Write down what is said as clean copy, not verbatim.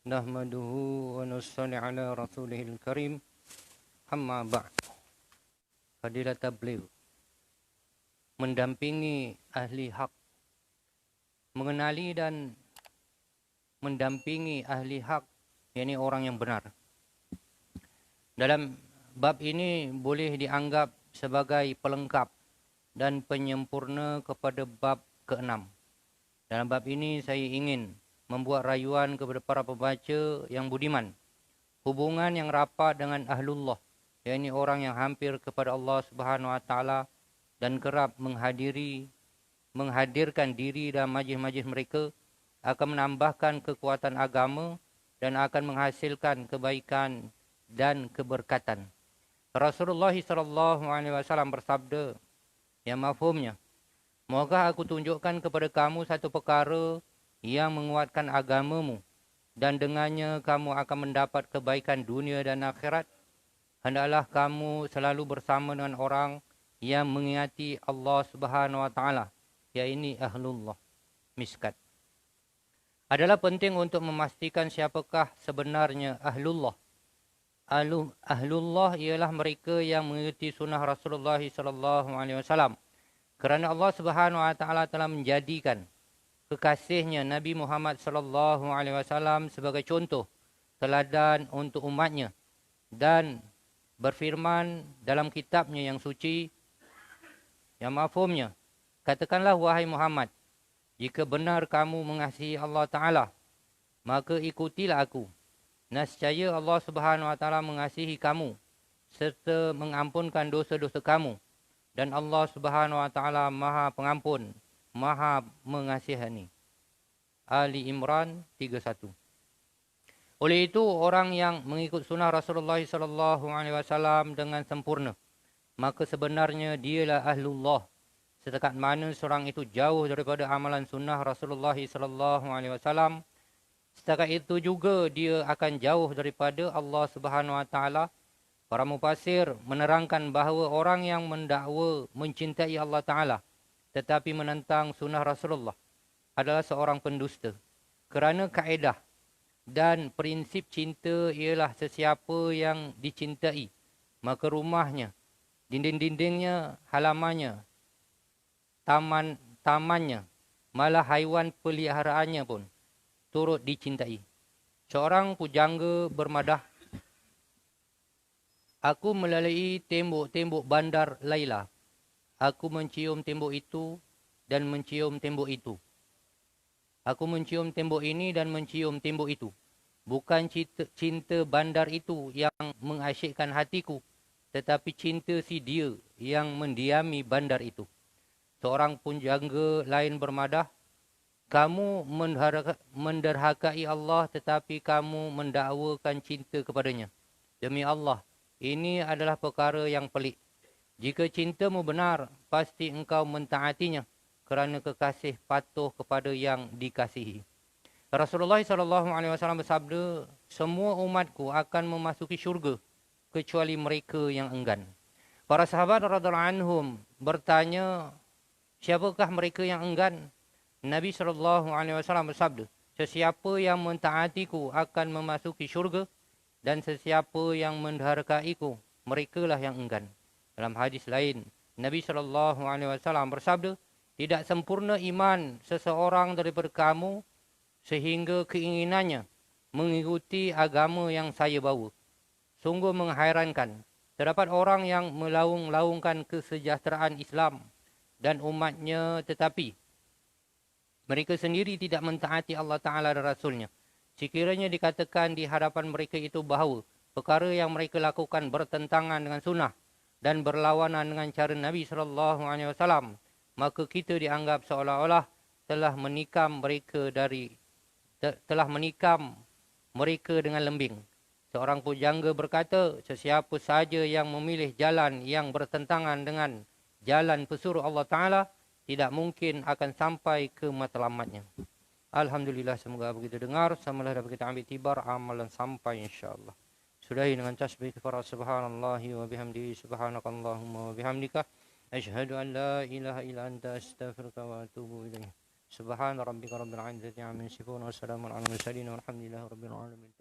Nahmaduhu wa nusalli ala rasulihil karim. Amma ba'd. Fadilatul beliau mendampingi ahli hak, mengenali dan mendampingi ahli hak, yakni orang yang benar. Dalam bab ini boleh dianggap sebagai pelengkap dan penyempurna kepada bab ke-6. Dalam bab ini saya ingin membuat rayuan kepada para pembaca yang budiman. Hubungan yang rapat dengan ahlullah, yakni orang yang hampir kepada Allah Subhanahu Wa Taala dan kerap menghadirkan diri dalam majlis-majlis mereka, akan menambahkan kekuatan agama dan akan menghasilkan kebaikan dan keberkatan. Rasulullah SAW bersabda yang mafhumnya, "Mohonlah aku tunjukkan kepada kamu satu perkara yang menguatkan agamamu, dan dengannya kamu akan mendapat kebaikan dunia dan akhirat. Hendaklah kamu selalu bersama dengan orang yang mengingati Allah Subhanahu Wa Taala, yakni ahlullah." Miskat. Adalah penting untuk memastikan siapakah sebenarnya ahlullah. Ahlullah ialah mereka yang mengikuti sunnah Rasulullah SAW. Kerana Allah Subhanahu Wa Taala telah menjadikan kekasihnya Nabi Muhammad SAW sebagai contoh teladan untuk umatnya, dan berfirman dalam kitabnya yang suci, yang mafhumnya, "Katakanlah wahai Muhammad, jika benar kamu mengasihi Allah Ta'ala, maka ikutilah aku. Nescaya Allah Subhanahu Wa Taala mengasihi kamu serta mengampunkan dosa-dosa kamu, dan Allah Subhanahu Wa Taala Maha Pengampun, Maha Mengasihani." Ali Imran 31. Oleh itu, orang yang mengikut sunnah Rasulullah SAW dengan sempurna, maka sebenarnya dialah ahlullah. Setakat mana seorang itu jauh daripada amalan sunnah Rasulullah SAW, setakat itu juga dia akan jauh daripada Allah Subhanahu Wa Taala. Para mufassir menerangkan bahawa orang yang mendakwa mencintai Allah Ta'ala tetapi menentang sunnah Rasulullah adalah seorang pendusta. Kerana kaedah dan prinsip cinta ialah sesiapa yang dicintai, maka rumahnya, dinding-dindingnya, halamannya, tamannya, malah haiwan peliharaannya pun turut dicintai. Seorang pujangga bermadah, "Aku melalui tembok-tembok bandar Laila. Aku mencium tembok itu dan mencium tembok itu. Aku mencium tembok ini dan mencium tembok itu. Bukan cinta bandar itu yang mengasyikkan hatiku, tetapi cinta si dia yang mendiami bandar itu." Seorang pujangga lain bermadah, "Kamu menderhakai Allah tetapi kamu mendakwakan cinta kepadanya. Demi Allah, ini adalah perkara yang pelik. Jika cintamu benar, pasti engkau mentaatinya, kerana kekasih patuh kepada yang dikasihi." Rasulullah SAW bersabda, "Semua umatku akan memasuki syurga kecuali mereka yang enggan." Para sahabat radhiyallahu anhum bertanya, siapakah mereka yang enggan? Nabi SAW bersabda, "Sesiapa yang mentaatiku akan memasuki syurga, dan sesiapa yang menderhakaiku, merekalah yang enggan." Dalam hadis lain, Nabi SAW bersabda, "Tidak sempurna iman seseorang daripada kamu sehingga keinginannya mengikuti agama yang saya bawa. Sungguh menghairankan, terdapat orang yang melaung-laungkan kesejahteraan Islam dan umatnya, tetapi mereka sendiri tidak mentaati Allah Ta'ala dan Rasulnya. Sekiranya dikatakan di hadapan mereka itu bahawa perkara yang mereka lakukan bertentangan dengan sunnah dan berlawanan dengan cara Nabi SAW, maka kita dianggap seolah-olah telah menikam mereka dengan lembing." Seorang pujangga berkata, "Sesiapa saja yang memilih jalan yang bertentangan dengan jalan pesuruh Allah Ta'ala, tidak mungkin akan sampai ke matlamatnya." Alhamdulillah, semoga apa kita dengar samalah dapat kita ambil tibar amalan sampai insya-Allah. Sudahi dengan tasbih kepada subhanallahi wa bihamdihi, subhanakallahumma wa bihamdika, asyhadu an la ilaha illa anta, astaghfiruka wa atubu ilaik. Subhana rabbika rabbil izzati amma yasifun wa salamun alal mursalin walhamdulillahi rabbil alamin.